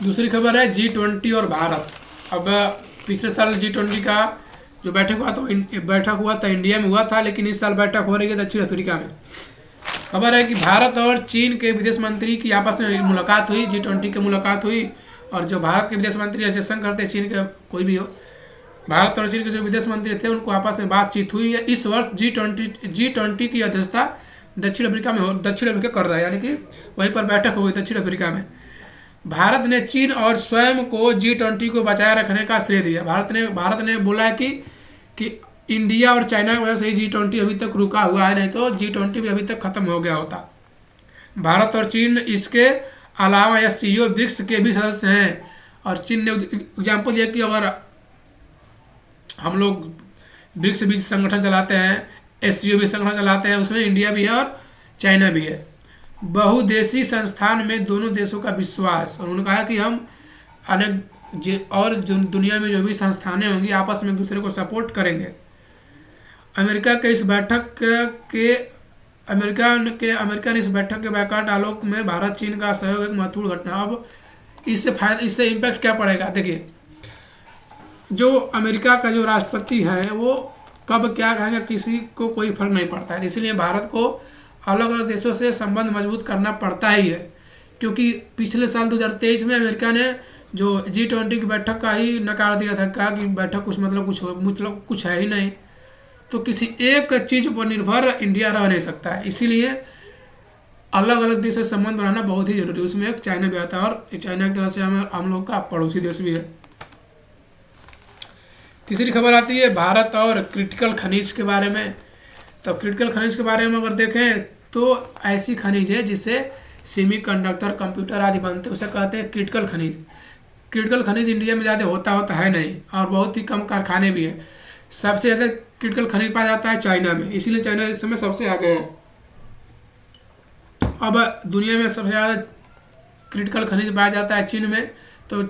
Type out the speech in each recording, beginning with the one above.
दूसरी खबर है G20 और भारत। अब पिछले साल G20 का जो बैठक हुआ था इंडिया में हुआ था, लेकिन इस साल बैठक हो रही है दक्षिण अफ्रीका में। खबर है कि भारत और चीन के विदेश मंत्री की आपस में मुलाकात हुई, G20 की मुलाकात हुई। और जो भारत के विदेश मंत्री एस जयशंकर थे, चीन के कोई भी हो, भारत और चीन के जो विदेश मंत्री थे उनको आपस में बातचीत हुई है। इस वर्ष G20 की अध्यक्षता दक्षिण अफ्रीका कर रहा है, यानी कि वहीं पर बैठक हो गई दक्षिण अफ्रीका में। भारत ने चीन और स्वयं को G20 को बचाए रखने का श्रेय दिया। भारत ने बोला है कि इंडिया और चाइना की वजह से G20 अभी तक रुका हुआ है, नहीं तो G20 भी अभी तक खत्म हो गया होता। भारत और चीन इसके अलावा SCO ब्रिक्स के भी सदस्य हैं। और चीन ने एग्जाम्पल दिया कि अगर हम लोग ब्रिक्स भी संगठन चलाते हैं, SCO भी संगठन चलाते हैं, उसमें इंडिया भी है और चाइना भी है। बहुदेशीय संस्थान में दोनों देशों का विश्वास। और उन्होंने कहा कि हम अनेक और जो दुनिया में जो भी संस्थानें होंगी आपस में एक दूसरे को सपोर्ट करेंगे। अमेरिका ने इस बैठक के बैकआउट आलोक में भारत चीन का सहयोग एक महत्वपूर्ण घटना। अब इससे इम्पैक्ट क्या पड़ेगा? देखिए, जो अमेरिका का जो राष्ट्रपति है वो कब क्या कहेंगे किसी को कोई फर्क नहीं पड़ता है। इसलिए भारत को अलग अलग देशों से संबंध मजबूत करना पड़ता ही है, क्योंकि पिछले साल 2023 में अमेरिका ने जो G20 की बैठक का ही नकार दिया था, कहा कि बैठक कुछ है ही नहीं। तो किसी एक चीज़ पर निर्भर इंडिया रह नहीं सकता है, इसीलिए अलग अलग देशों से संबंध बनाना बहुत ही जरूरी है। उसमें एक चाइना भी आता है और चाइना की तरफ से हम लोग का पड़ोसी देश भी है। तीसरी खबर आती है भारत और क्रिटिकल खनिज के बारे में। तो क्रिटिकल खनिज के बारे में अगर देखें तो ऐसी खनिज है जिससे सेमीकंडक्टर, कंप्यूटर आदि बनते हैं, उसे कहते हैं क्रिटिकल खनिज। क्रिटिकल खनिज इंडिया में ज़्यादा होता है नहीं, और बहुत ही कम कारखाने भी हैं। सबसे ज़्यादा क्रिटिकल खनिज पाया जाता है चाइना में, इसीलिए चाइना इस समय सबसे आगे है। अब दुनिया में सबसे ज़्यादा क्रिटिकल खनिज पाया जाता है चीन में। तो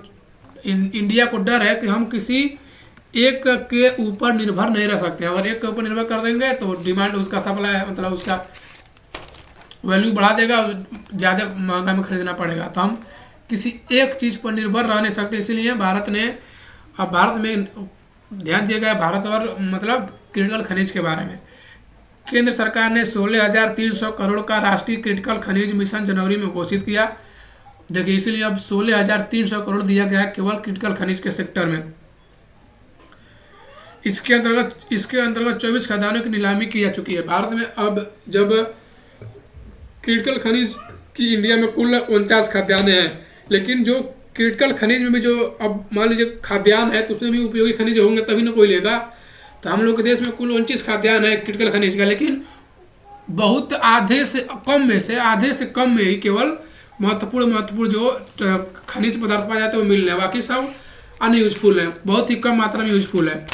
इंडिया को डर है कि हम किसी एक के ऊपर निर्भर नहीं रह सकते। अगर एक के ऊपर निर्भर कर देंगे तो डिमांड, उसका सप्लाई, मतलब उसका वैल्यू बढ़ा देगा, ज़्यादा महंगा में खरीदना पड़ेगा। तो हम किसी एक चीज़ पर निर्भर रह नहीं सकते, इसीलिए भारत में ध्यान दिया गया भारत और मतलब क्रिटिकल खनिज के बारे में। केंद्र सरकार ने 16,300 करोड़ का राष्ट्रीय क्रिटिकल खनिज मिशन जनवरी में घोषित किया। देखिए, इसीलिए अब 16,300 करोड़ दिया गया है केवल क्रिटिकल खनिज के सेक्टर में। इसके अंतर्गत 24 खदानों की नीलामी की जा चुकी है भारत में। अब जब क्रिटिकल खनिज की इंडिया में कुल 49 खाद्यान्न हैं, लेकिन जो क्रिटिकल खनिज में भी जो अब मान लीजिए खाद्यान्न है तो उसमें भी उपयोगी खनिज होंगे तभी ना कोई लेगा। तो हम लोग के देश में कुल 29 खाद्यान्न है क्रिटिकल खनिज का, लेकिन बहुत आधे से कम में ही केवल महत्वपूर्ण जो खनिज पदार्थ पाए जाते हैं वो मिल रहे हैं, बाकी सब अनयूजफुल है, बहुत ही कम मात्रा में यूजफुल है।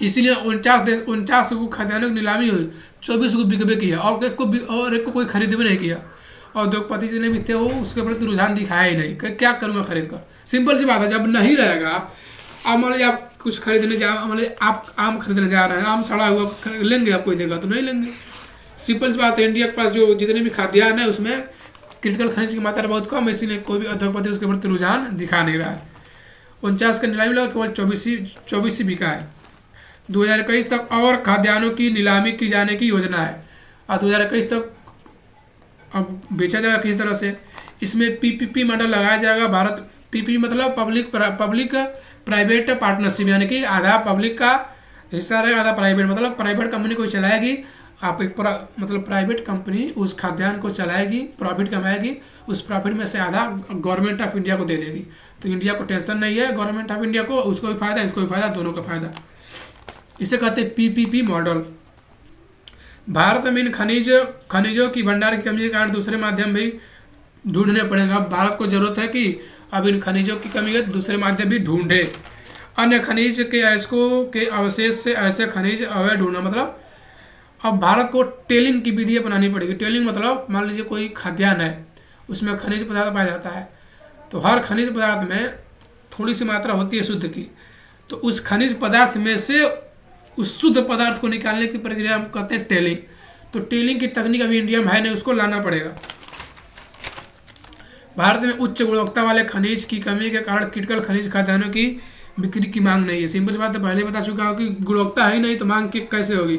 इसीलिए 49 को खाद्यान्नों की नीलामी हुई, 24 को बिकबे किया और एक को कोई खरीद भी नहीं किया। और उद्योगपति जितने भी थे वो उसके प्रति रुझान दिखाया ही नहीं, क्या करूँगा खरीद कर। सिंपल सी बात है, जब नहीं रहेगा, अब मान लीजिए आप कुछ खरीदने मान लीजिए आप आम खरीदने जा रहे हैं, आम सड़ा हुआ लेंगे, आप कोई देगा तो नहीं लेंगे। सिंपल सी बात है, इंडिया के पास जो जितने भी खाद्यान्न है उसमें क्रिटिकल खनिज की मात्रा बहुत कम है, इसीलिए कोई भी उद्योगपति उसके प्रति रुझान दिखा नहीं रहा है। 49 का नीलामी लगा, केवल 24 ही बिका है। 2021 तक और खाद्यान्नों की नीलामी की जाने की योजना है, और 2021 तक अब बेचा जाएगा किसी तरह से। इसमें PPP मॉडल लगाया जाएगा। भारत PPP मतलब पब्लिक प्राइवेट पार्टनरशिप, यानी कि आधा पब्लिक का हिस्सा रहेगा, आधा प्राइवेट, मतलब प्राइवेट कंपनी को चलाएगी। आप एक मतलब प्राइवेट कंपनी उस खाद्यान्न को चलाएगी, प्रॉफिट कमाएगी, उस प्रॉफिट में से आधा गवर्नमेंट ऑफ इंडिया को दे देगी। तो इंडिया को टेंशन नहीं है, गवर्नमेंट ऑफ इंडिया को, उसको भी फायदा, इसको भी फायदा, दोनों का फायदा। इसे कहते हैं PPP मॉडल। भारत में इन खनिजों की भंडार की कमी के कारण दूसरे माध्यम भी ढूंढने पड़ेंगे। अब भारत को जरूरत है कि अब इन खनिजों की कमी है, दूसरे माध्यम भी ढूंढे। अन्य खनिज के अयस्कों के अवशेष से ऐसे खनिज अवैध ढूंढना, मतलब अब भारत को टेलिंग की विधि अपनानी पड़ेगी। टेलिंग मतलब मान लीजिए कोई खाद्यान्न है, उसमें खनिज पदार्थ पाया जाता है, तो हर खनिज पदार्थ में थोड़ी सी मात्रा होती है शुद्ध की, तो उस खनिज पदार्थ में से उस शुद्ध पदार्थ को निकालने की प्रक्रिया हम कहते हैं टेलिंग। तो टेलिंग की तकनीक अभी इंडिया में है नहीं, उसको लाना पड़ेगा। भारत में उच्च गुणवत्ता वाले खनिज की कमी के कारण क्रिटिकल खनिज खाद्यान्नों की बिक्री की मांग नहीं है। सिंपल सी बात है, पहले बता चुका हूँ कि गुणवत्ता है ही नहीं तो मांग की कैसे होगी।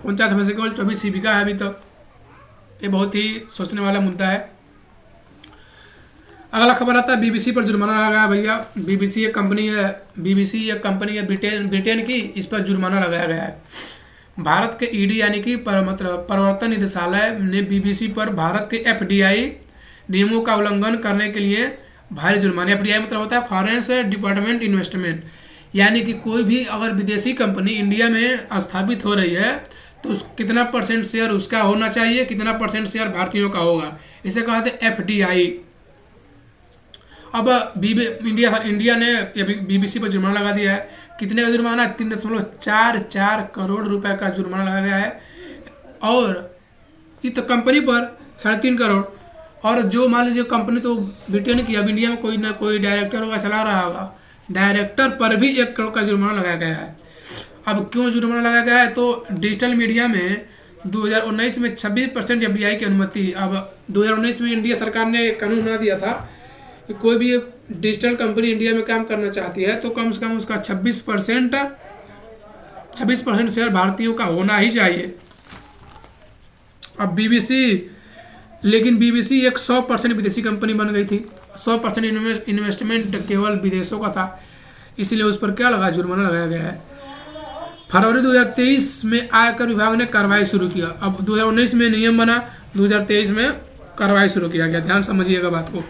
49 में से केवल 24 सीपी का है अभी तक। ये बहुत ही सोचने वाला मुद्दा है। अगला खबर आता है बीबीसी पर जुर्माना लगाया भैया। बीबीसी एक कंपनी है, बीबीसी एक कंपनी है ब्रिटेन की, इस पर जुर्माना लगाया गया है। भारत के ईडी यानी कि प्रवर्तन निदेशालय ने बीबीसी पर भारत के एफडीआई नियमों का उल्लंघन करने के लिए भारी जुर्माना। एफडीआई मतलब होता है फॉरेन डिपार्टमेंट इन्वेस्टमेंट, यानी कि कोई भी अगर विदेशी कंपनी इंडिया में स्थापित हो रही है तो उस कितना परसेंट शेयर उसका होना चाहिए, कितना परसेंट शेयर भारतीयों का होगा, इसे कहते हैं एफडीआई। अब इंडिया ने बीबीसी पर जुर्माना लगा दिया है। कितने का जुर्माना? 3.44 करोड़ रुपए का जुर्माना लगाया गया है। और ये तो कंपनी पर 3.5 करोड़। और जो मान लीजिए कंपनी तो ब्रिटेन की, अब इंडिया में कोई ना कोई डायरेक्टर होगा, चला रहा होगा, डायरेक्टर पर भी 1 करोड़ का जुर्माना लगाया गया है। अब क्यों जुर्माना लगाया गया है? तो डिजिटल मीडिया में 2019 में 26% एफडीआई की अनुमति। अब 2019 में इंडिया सरकार ने कानून बना दिया था कि कोई भी एक डिजिटल कंपनी इंडिया में काम करना चाहती है तो कम से कम उसका 26% शेयर भारतीयों का होना ही चाहिए। अब लेकिन बीबीसी एक 100% विदेशी कंपनी बन गई थी। 100% इन्वेस्टमेंट केवल विदेशों का था, इसीलिए उस पर क्या लगा? जुर्माना लगाया गया है। फरवरी 2023 में आयकर विभाग ने कार्रवाई शुरू किया। अब 2019 में नियम बना, 2023 में कार्रवाई शुरू किया गया। ध्यान समझिएगा बात को।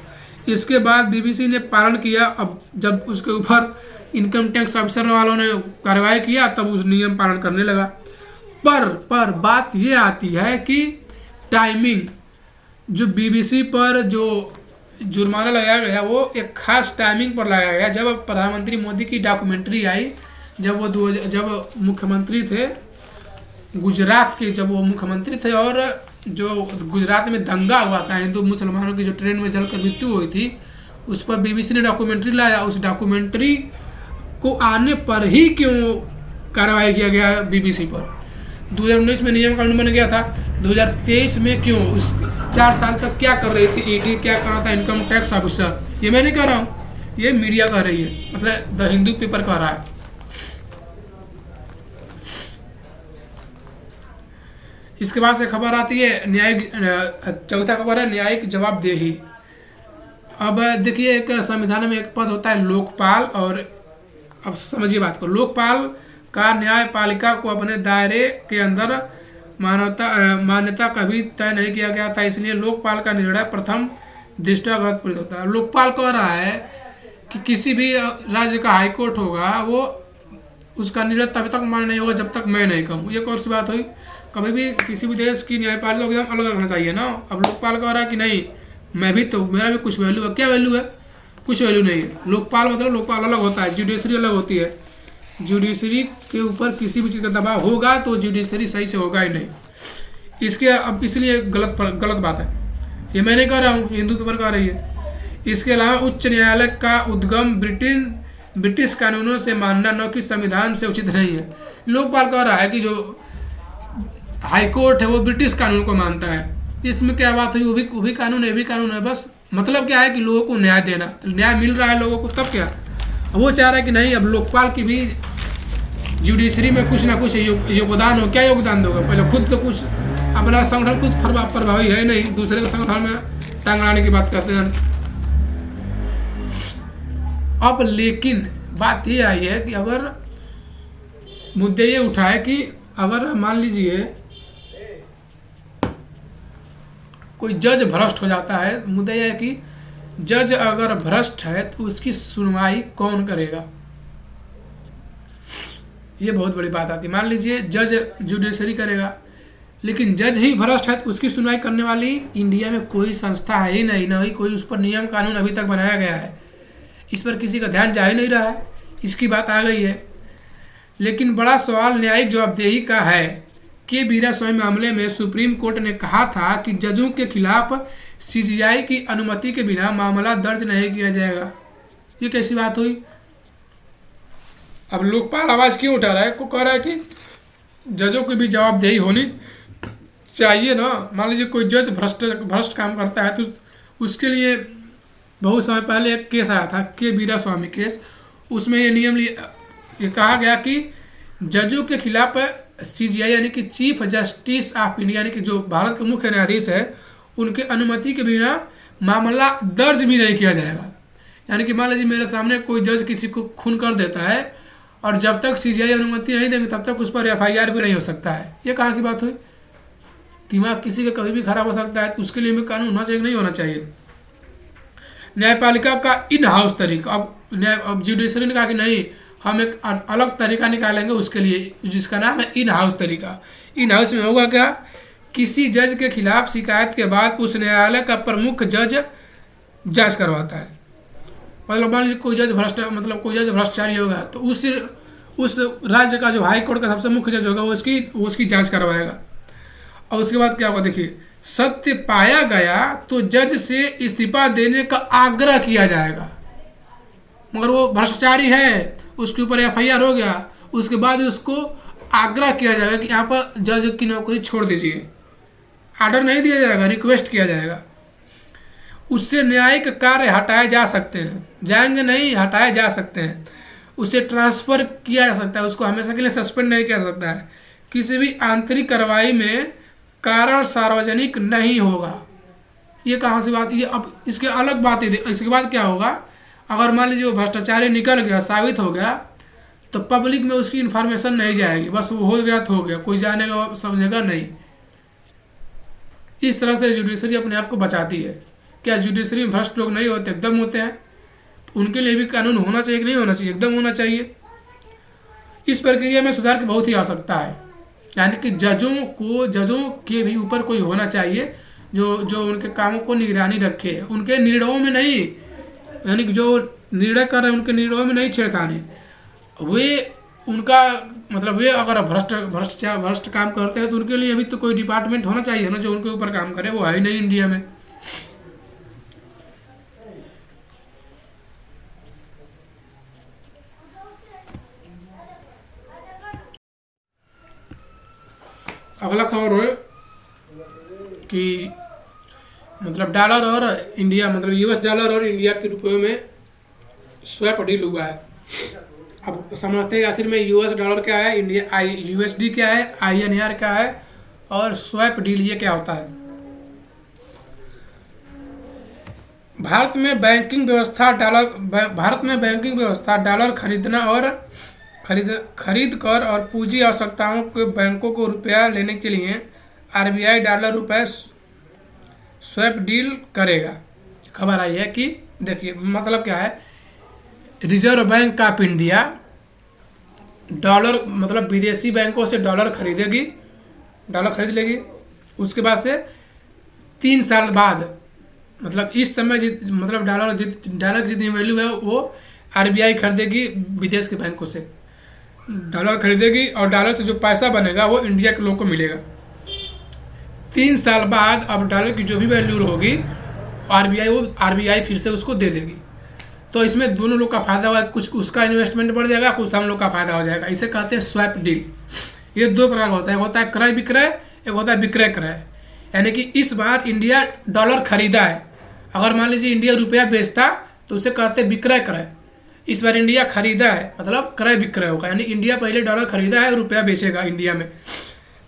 इसके बाद बीबीसी ने पालन किया। अब जब उसके ऊपर इनकम टैक्स ऑफिसर वालों ने कार्रवाई किया तब उस नियम पालन करने लगा। पर बात ये आती है कि टाइमिंग, जो बीबीसी पर जो जुर्माना लगाया गया वो एक खास टाइमिंग पर लगाया गया जब प्रधानमंत्री मोदी की डॉक्यूमेंट्री आई। जब मुख्यमंत्री थे गुजरात के, जब वो मुख्यमंत्री थे और जो गुजरात में दंगा हुआ था, हिंदू मुसलमानों की जो ट्रेन में जलकर मृत्यु हुई थी, उस पर बीबीसी ने डॉक्यूमेंट्री लाया। उस डॉक्यूमेंट्री को आने पर ही क्यों कार्रवाई किया गया बीबीसी पर? 2019 में नियम कानून बन गया था, 2023 में क्यों? उस 4 साल तक क्या कर रही थी ईडी, क्या कर रहा था इनकम टैक्स ऑफिसर? ये मैं नहीं कह रहा हूँ, ये मीडिया कह रही है, मतलब द हिंदू पेपर कह रहा है। इसके बाद से खबर आती है न्यायिक, चौथा खबर है न्यायिक जवाबदेही। अब देखिए, एक संविधान में एक पद होता है लोकपाल, और अब समझिए बात को। लोकपाल का न्यायपालिका को अपने दायरे के अंदर मान्यता कभी तय नहीं किया गया था, इसलिए लोकपाल का निर्णय प्रथम दृष्टया गलत प्रतीत होता है। लोकपाल कह रहा है कि किसी भी राज्य का हाईकोर्ट होगा वो उसका निर्णय तब तक मान्य नहीं होगा जब तक मैं नहीं कहूँ। ये कौन सी बात हुई? कभी भी किसी भी देश की न्यायपालिका को एकदम अलग रखना चाहिए ना। अब लोकपाल कह रहा है कि नहीं, मैं भी तो, मेरा भी कुछ वैल्यू है। क्या वैल्यू है? कुछ वैल्यू नहीं है। लोकपाल मतलब लोकपाल अलग होता है, जुडिशरी अलग होती है। जुडिशरी के ऊपर किसी भी चीज़ का दबाव होगा तो जुडिशरी सही से होगा ही नहीं। इसके अब इसलिए गलत बात है, ये मैं नहीं कह रहा हूँ, हिंदू पेपर कह रही है। इसके अलावा उच्च न्यायालय का उद्गम ब्रिटिश कानूनों से मानना न कि संविधान से उचित नहीं है। लोकपाल कह रहा है कि जो हाईकोर्ट है वो ब्रिटिश कानून को मानता है। इसमें क्या बात हुई? वो भी कानून है, ये भी कानून है। बस मतलब क्या है कि लोगों को न्याय देना, तो न्याय मिल रहा है लोगों को, तब क्या? वो चाह रहा है कि नहीं, अब लोकपाल की भी जुडिशरी में कुछ ना कुछ योगदान हो। क्या योगदान दोगे? पहले खुद तो कुछ अपना संगठन खुद प्रभावी है नहीं, दूसरे के संगठन में टांग अड़ाने की बात करते हैं। अब लेकिन बात ये आई है कि अगर मुद्दे ये उठाए कि अगर मान लीजिए कोई जज भ्रष्ट हो जाता है, मुद्दा यह है कि जज अगर भ्रष्ट है तो उसकी सुनवाई कौन करेगा? ये बहुत बड़ी बात आती है। मान लीजिए जज जुडिशरी करेगा, लेकिन जज ही भ्रष्ट है तो उसकी सुनवाई करने वाली इंडिया में कोई संस्था है ही नहीं, ना ही कोई उस पर नियम कानून अभी तक बनाया गया है। इस पर किसी का ध्यान जा ही नहीं रहा है, इसकी बात आ गई है। लेकिन बड़ा सवाल न्यायिक जवाबदेही का है कि वीरास्वामी मामले में सुप्रीम कोर्ट ने कहा था कि जजों के खिलाफ सीजीआई की अनुमति के बिना मामला दर्ज नहीं किया जाएगा। ये कैसी बात हुई? अब लोकपाल आवाज क्यों उठा रहा है? को कह रहा है कि जजों की भी जवाबदेही होनी चाहिए ना। मान लीजिए कोई जज भ्रष्ट भ्रष्ट काम करता है तो उसके लिए बहुत समय पहले एक केस आया था, के वीरा स्वामी केस। उसमें ये नियम ये कहा गया कि जजों के खिलाफ सीजीआई यानी कि चीफ जस्टिस ऑफ इंडिया यानी कि जो भारत के मुख्य न्यायाधीश है उनके अनुमति के बिना मामला दर्ज भी नहीं किया जाएगा। यानी कि मान लीजिए मेरे सामने कोई जज किसी को खून कर देता है और जब तक सीजीआई अनुमति नहीं देंगे तब तक उस पर एफआईआर भी नहीं हो सकता है। ये कहाँ की बात हुई? दिमाग किसी का कभी भी खराब हो सकता है, तो उसके लिए भी कानून होना चाहिए, नहीं होना चाहिए। न्यायपालिका का इन हाउस तरीका, अब जुडिशरी ने कहा कि नहीं, हम एक अलग तरीका निकालेंगे उसके लिए, जिसका नाम है इन हाउस तरीका। इन हाउस में होगा क्या? किसी जज के खिलाफ शिकायत के बाद उस न्यायालय का प्रमुख जज जांच करवाता है। मतलब मान लीजिए कोई जज भ्रष्टाचारी होगा तो उस राज्य का जो हाई कोर्ट का सबसे मुख्य जज होगा वो उसकी जांच करवाएगा। और उसके बाद क्या होगा देखिए, सत्य पाया गया तो जज से इस्तीफा देने का आग्रह किया जाएगा। मगर वो भ्रष्टाचारी है, उसके ऊपर एफआईआर हो गया, उसके बाद उसको आग्रह किया जाएगा कि यहाँ पर जज की नौकरी छोड़ दीजिए। आर्डर नहीं दिया जाएगा, रिक्वेस्ट किया जाएगा। उससे न्यायिक कार्य हटाए जा सकते हैं, जाएंगे नहीं, हटाए जा सकते हैं। उसे ट्रांसफ़र किया जा सकता है, उसको हमेशा के लिए सस्पेंड नहीं किया जा सकता है। किसी भी आंतरिक कार्रवाई में कारण सार्वजनिक नहीं होगा। ये कहाँ से बात? ये अब इसके अलग बात है। इसके बाद क्या होगा, अगर मान लीजिए वो भ्रष्टाचारी निकल गया, साबित हो गया, तो पब्लिक में उसकी इन्फॉर्मेशन नहीं जाएगी। बस वो हो गया तो हो गया, कोई जानेगा समझेगा नहीं। इस तरह से जुडिशरी अपने आप को बचाती है। क्या जुडिशरी में भ्रष्ट लोग नहीं होते? एकदम होते हैं। तो उनके लिए भी कानून होना चाहिए कि नहीं होना चाहिए? एकदम होना चाहिए। इस प्रक्रिया में सुधार की बहुत ही आवश्यकता है। यानी कि जजों के भी ऊपर कोई होना चाहिए जो उनके कामों को निगरानी रखे, उनके निर्णयों में नहीं, यानी कि जो निर्णय कर रहे हैं उनके निर्णयों में नहीं छेड़खानी। वे उनका मतलब वे अगर भ्रष्ट काम करते हैं तो उनके लिए भी तो कोई डिपार्टमेंट होना चाहिए ना जो उनके ऊपर काम करे। वो है ही नहीं इंडिया में। अगला खबर है कि मतलब डॉलर और इंडिया, मतलब यूएस डॉलर और इंडिया के रुपये में स्वैप डील हुआ है। अब समझते हैं आखिर में यूएस डॉलर क्या है, इंडिया यूएसडी क्या है, आईएनआर क्या है और स्वैप डील ये क्या होता है। भारत में बैंकिंग व्यवस्था डॉलर खरीदना और खरीद कर और पूंजी आवश्यकताओं के बैंकों को रुपया लेने के लिए आरबीआई डॉलर रुपये स्वैप डील करेगा। खबर आई है कि देखिए मतलब क्या है, reserve bank of India dollar मतलब विदेशी बैंकों से डॉलर खरीद लेगी। उसके बाद से 3 साल बाद मतलब इस समय मतलब डॉलर की जितनी वैल्यू है वो आरबीआई खरीदेगी विदेश के बैंकों से। डॉलर खरीदेगी और डॉलर से जो पैसा बनेगा वो इंडिया के लोगों को मिलेगा। 3 साल बाद अब डॉलर की जो भी वैल्यू होगी आरबीआई फिर से उसको दे देगी। तो इसमें दोनों लोग का फायदा होगा, कुछ उसका इन्वेस्टमेंट बढ़ जाएगा, कुछ हम लोग का फायदा हो जाएगा। इसे कहते हैं स्वैप डील। ये 2 प्रकार का होता है, एक होता है क्रय विक्रय, एक होता है विक्रय क्रय। यानी कि इस बार इंडिया डॉलर खरीदा है, अगर मान लीजिए इंडिया रुपया बेचता तो उसे कहते हैं विक्रय क्रय। इस बार इंडिया खरीदा है मतलब क्रय विक्रय होगा, यानी इंडिया पहले डॉलर खरीदा है, रुपया बेचेगा इंडिया में।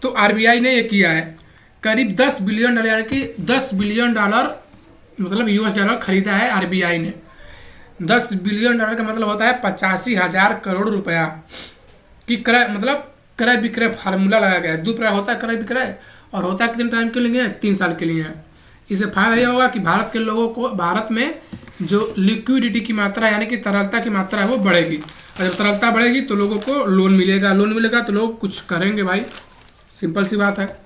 तो आरबीआई ने ये किया है, करीब 10 बिलियन डॉलर यानी कि 10 बिलियन डॉलर मतलब यूएस डॉलर खरीदा है आरबीआई ने। 10 बिलियन डॉलर का मतलब होता है 85,000 करोड़ रुपया की क्रय विक्रय फार्मूला लगाया गया है। 2 प्रकार होता है क्रय विक्रय और होता है कितने टाइम के लिए? 3 साल के लिए है। इससे फायदा यह होगा कि भारत के लोगों को भारत में जो लिक्विडिटी की मात्रा यानी कि तरलता की मात्रा है वो बढ़ेगी, और जब तरलता बढ़ेगी तो लोगों को लोन मिलेगा तो लोग कुछ करेंगे भाई, सिंपल सी बात है।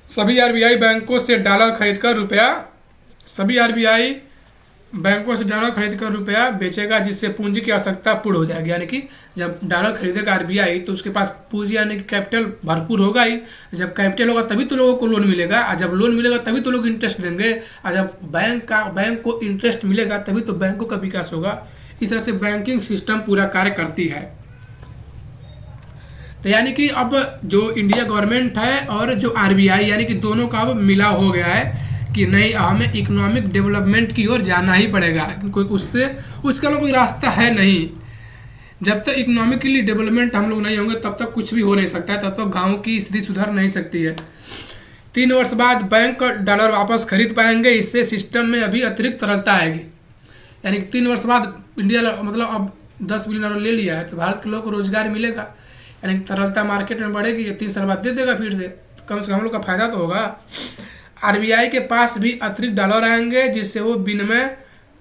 सभी आरबीआई बैंकों से डॉलर खरीद कर रुपया बेचेगा, जिससे पूंजी की आवश्यकता पूर्ण हो जाएगी। यानी कि जब डॉलर खरीदेगा आरबीआई तो उसके पास पूंजी यानी कि कैपिटल भरपूर होगा ही। जब कैपिटल होगा तभी तो लोगों को लोन मिलेगा, और जब लोन मिलेगा तभी तो लोग इंटरेस्ट देंगे, और जब बैंक को इंटरेस्ट मिलेगा तभी तो बैंकों का विकास होगा। इस तरह से बैंकिंग सिस्टम पूरा कार्य करती है। तो यानी कि अब जो इंडिया गवर्नमेंट है और जो आरबीआई यानी कि दोनों का अब मिला हो गया है कि नहीं, हमें इकोनॉमिक डेवलपमेंट की ओर जाना ही पड़ेगा, कोई उसका कोई रास्ता है नहीं। जब तक इकोनॉमिकली डेवलपमेंट हम लोग नहीं होंगे तब तक कुछ भी हो नहीं सकता है, तब तक गाँव की स्थिति सुधर नहीं सकती है। 3 वर्ष बाद बैंक डॉलर वापस खरीद पाएंगे, इससे सिस्टम में अभी अतिरिक्त तरलता आएगी। यानी कि 3 वर्ष बाद इंडिया मतलब अब 10 बिलियन डॉलर ले लिया है तो भारत के लोग को रोजगार मिलेगा, यानी कि तरलता मार्केट में बढ़ेगी। 3 साल बाद दे देगा फिर से, कम से कम हम लोग का फायदा तो होगा। आरबीआई के पास भी अतिरिक्त डॉलर आएंगे जिससे वो विनिमय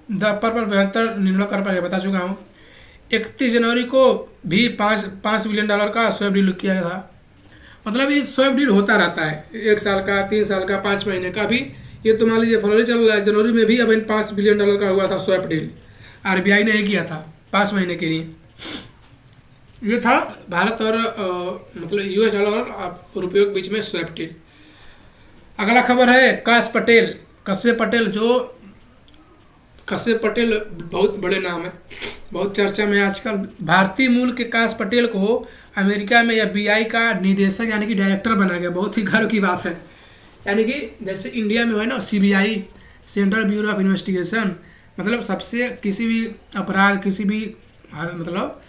दर पर बेहतर निर्णय कर पाएंगे। बता चुका हूँ। 31 जनवरी को भी 5 बिलियन डॉलर का स्वैप डील किया गया था। मतलब ये स्वैप डील होता रहता है, 1 साल का, 3 साल का, 5 महीने का भी। ये तो मान लीजिए फरवरी चल रहा है, जनवरी में भी अब इन 5 बिलियन डॉलर का हुआ था स्वैप डील, आरबीआई ने ही किया था 5 महीने के लिए। ये था भारत और मतलब यूएस डॉलर और रुपये के बीच में स्वैप डील। अगला खबर है कश्यप पटेल बहुत बड़े नाम है, बहुत चर्चा में आजकल। भारतीय मूल के काश पटेल को अमेरिका में एफबीआई का निदेशक यानी कि डायरेक्टर बना गया। बहुत ही गर्व की बात है। यानी कि जैसे इंडिया में है ना CBI, central bureau of investigation, मतलब सबसे किसी भी अपराध, किसी भी मतलब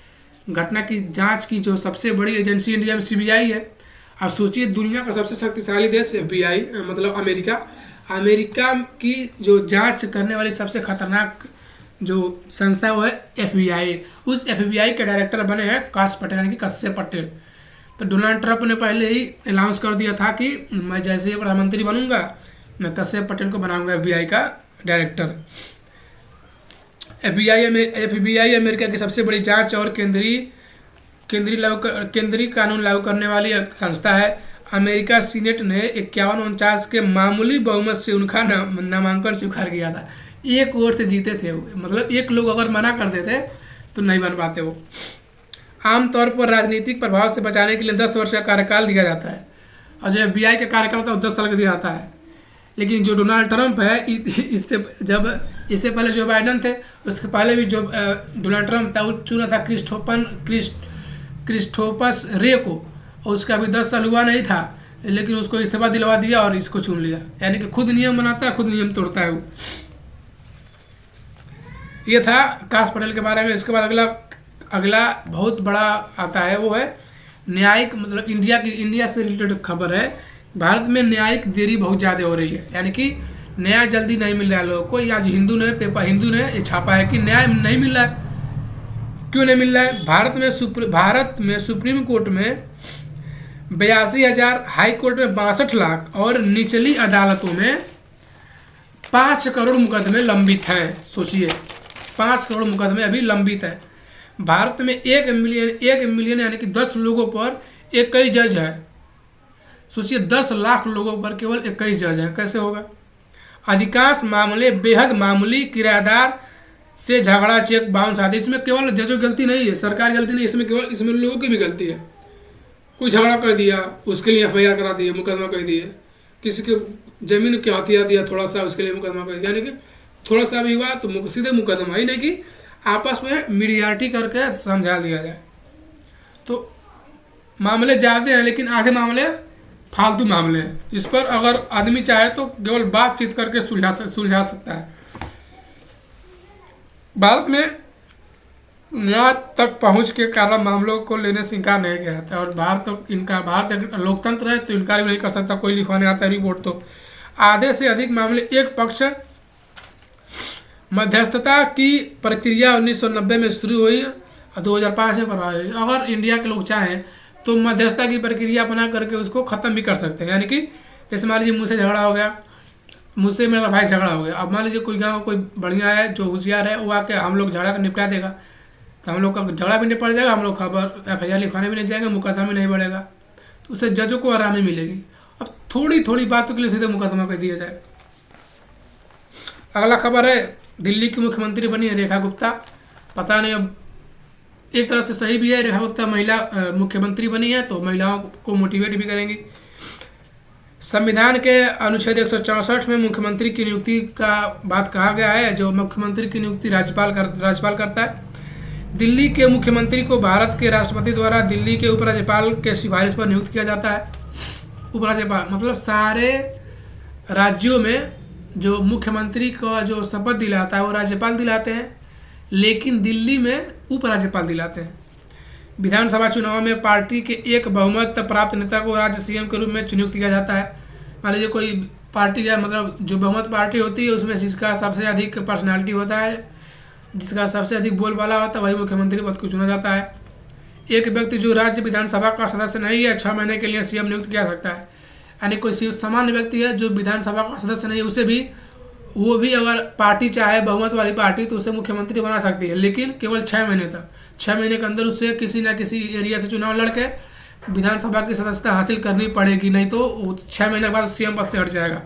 घटना की जांच की जो सबसे बड़ी एजेंसी इंडिया में सीबीआई है। अब सोचिए दुनिया का सबसे शक्तिशाली देश एफबीआई मतलब अमेरिका की जो जांच करने वाली सबसे खतरनाक जो संस्था वो है एफबीआई। उस एफबीआई के डायरेक्टर बने हैं काश पटेल यानी कि कश्यप पटेल। तो डोनाल्ड ट्रंप ने पहले ही अनाउंस कर दिया था कि मैं जैसे ही प्रधानमंत्री बनूंगा मैं कश्यप पटेल को बनाऊंगा एफबीआई का डायरेक्टर। एफबीआई अमेरिका की सबसे बड़ी जांच और केंद्रीय कानून लागू करने वाली संस्था है। अमेरिका सीनेट ने 51-49 के मामूली बहुमत से उनका नामांकन स्वीकार किया था। 1 वोट से जीते थे वो, मतलब 1 लोग अगर मना कर देते तो नहीं बन पाते वो। आमतौर पर राजनीतिक प्रभाव से बचाने के लिए 10 वर्ष का कार्यकाल दिया जाता है और जो एफबीआई का कार्यकाल होता है वो 10 साल का दिया जाता है। लेकिन जो डोनाल्ड ट्रंप है इससे पहले जो बाइडन थे उसके पहले भी जो डोनाल्ड ट्रंप था वो चुना था क्रिस्टोपस रे को, और उसका अभी 10 साल हुआ नहीं था लेकिन उसको इस्तीफा दिलवा दिया और इसको चुन लिया। यानी कि खुद नियम बनाता है, खुद नियम तोड़ता है वो। ये था काश पटेल के बारे में। इसके बाद अगला बहुत बड़ा आता है, वो है न्यायिक, मतलब इंडिया से रिलेटेड खबर है। भारत में न्यायिक देरी बहुत ज़्यादा हो रही है, यानी कि न्याय जल्दी नहीं मिल रहा है लोगों को। आज हिंदू ने ये छापा है कि न्याय नहीं मिल रहा है। क्यों नहीं मिल रहा है? भारत में सुप्रीम कोर्ट में 82,000, हाई कोर्ट में 62 लाख और निचली अदालतों में 5 करोड़ मुकदमे लंबित हैं। सोचिए 5 करोड़ मुकदमे अभी लंबित हैं। भारत में 1 मिलियन यानी कि 10 लोगों पर 21 जज है। सोचिए 10 लाख लोगों पर केवल 21 जज हैं, कैसे होगा? अधिकांश मामले बेहद मामूली, किराएदार से झगड़ा, चेक बाउंस आदि। इसमें केवल जजों की गलती नहीं है, सरकार की गलती नहीं है, इसमें लोगों की भी गलती है। कोई झगड़ा कर दिया उसके लिए एफआईआर करा दिए, मुकदमा कर दिए। किसी के जमीन के हथिया दिया थोड़ा सा, उसके लिए मुकदमा कर दिया। यानी कि थोड़ा सा भी हुआ तो सीधे मुकदमा, ही नहीं कि आपस में मीडियाटी करके समझा दिया जाए। तो मामले ज़्यादा हैं लेकिन आधे मामले फालतू मामले हैं। इस पर अगर आदमी चाहे तो केवल बातचीत करके सुलझा सकता है। भारत में न्याय तक पहुंच के कारण मामलों को लेने से इनकार नहीं किया जाता और भारत लोकतंत्र है तो इनकार भी नहीं कर सकता कोई लिखवाने आता है रिपोर्ट। तो आधे से अधिक मामले एक पक्ष। मध्यस्थता की प्रक्रिया 1990 में शुरू हुई और 2005 में प्रभावी हुई। अगर इंडिया के लोग चाहें तो मध्यस्थता की प्रक्रिया बना करके उसको ख़त्म भी कर सकते हैं। यानी कि जैसे मान लीजिए मुझसे झगड़ा हो गया, मुझसे मेरा भाई झगड़ा हो गया। अब मान लीजिए कोई गाँव कोई बढ़िया है जो होशियार है वो आके हम लोग झगड़ा निपटा देगा तो हम लोग का झगड़ा भी निपट जाएगा, हम लोग खबर एफआईआर लिखवाने भी नहीं जाएंगे, मुकदमा भी नहीं बढ़ेगा। तो उससे जजों को आरामी मिलेगी। अब थोड़ी बातों के लिए सीधे मुकदमा कर दिया जाए। अगला खबर है दिल्ली की मुख्यमंत्री बनी है रेखा गुप्ता। पता नहीं अब एक तरह से सही भी है, रेखा गुप्ता महिला मुख्यमंत्री बनी है तो महिलाओं को मोटिवेट भी करेंगी। संविधान के अनुच्छेद 164 में मुख्यमंत्री की नियुक्ति का बात कहा गया है। जो मुख्यमंत्री की नियुक्ति राज्यपाल करता है। दिल्ली के मुख्यमंत्री को भारत के राष्ट्रपति द्वारा दिल्ली के उपराज्यपाल के सिफारिश पर नियुक्त किया जाता है। उपराज्यपाल मतलब सारे राज्यों में जो मुख्यमंत्री का जो शपथ दिलाता है वो राज्यपाल दिलाते हैं, लेकिन दिल्ली में उपराज्यपाल दिलाते हैं। विधानसभा चुनाव में पार्टी के एक बहुमत प्राप्त नेता को राज्य सीएम के रूप में नियुक्त किया जाता है। मान लीजिए कोई पार्टी का मतलब जो बहुमत पार्टी होती है उसमें जिसका सबसे अधिक पर्सनालिटी होता है, जिसका सबसे अधिक बोलबाला होता है, वही मुख्यमंत्री पद को चुना जाता है। एक व्यक्ति जो राज्य विधानसभा का सदस्य नहीं है 6 महीने के लिए सीएम नियुक्त किया सकता है। यानी कोई सामान्य व्यक्ति है जो विधानसभा का सदस्य नहीं है, उसे भी वो भी अगर पार्टी चाहे बहुमत वाली पार्टी तो उसे मुख्यमंत्री बना सकती है, लेकिन केवल 6 महीने तक। 6 महीने के अंदर उससे किसी न किसी एरिया से चुनाव लड़के विधानसभा की सदस्यता हासिल करनी पड़ेगी, नहीं तो 6 महीने के बाद सीएम पद से हट जाएगा।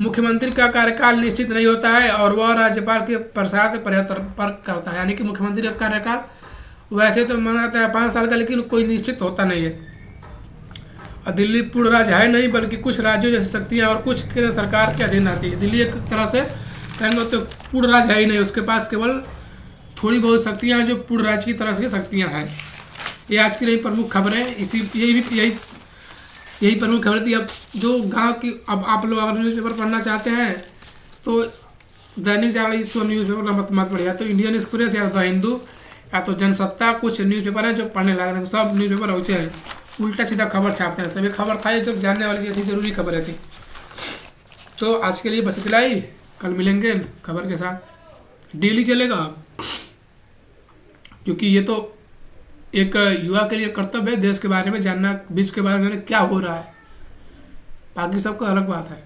मुख्यमंत्री का कार्यकाल निश्चित नहीं होता है और वह राज्यपाल के प्रसाद पर करता है। यानी कि मुख्यमंत्री का कार्यकाल वैसे तो माना जाता है 5 साल का, लेकिन कोई निश्चित होता नहीं है। और दिल्ली पूर्ण राज्य है नहीं, बल्कि कुछ राज्यों जैसी शक्तियाँ और कुछ केंद्र सरकार के अधीन आती है। दिल्ली एक तरह से कहेंगे तो पूर्ण राज्य है ही नहीं, उसके पास केवल थोड़ी बहुत शक्तियाँ हैं जो पूर्ण राज्य की तरह से शक्तियाँ हैं। ये आज की नई प्रमुख खबरें, यही प्रमुख खबर थी। अब जो गांव की, अब आप लोग अगर न्यूज़पेपर पढ़ना चाहते हैं तो दैनिक जागरण इस न्यूज़पेपर मत पढ़िए, तो इंडियन एक्सप्रेस या द हिंदू या तो जनसत्ता, कुछ न्यूज़पेपर हैं जो पढ़ने लगे हैं। सब न्यूज़पेपर अच्छे हैं, उल्टा सीधा खबर छापते हैं। सभी खबर था जो जानने वाली थी, जरूरी खबरें थी। तो आज के लिए बस इतना ही, कल मिलेंगे खबर के साथ। डेली चलेगा क्योंकि ये तो एक युवा के लिए कर्तव्य है देश के बारे में जानना, विश्व के बारे में क्या हो रहा है। बाकी सबका अलग बात है।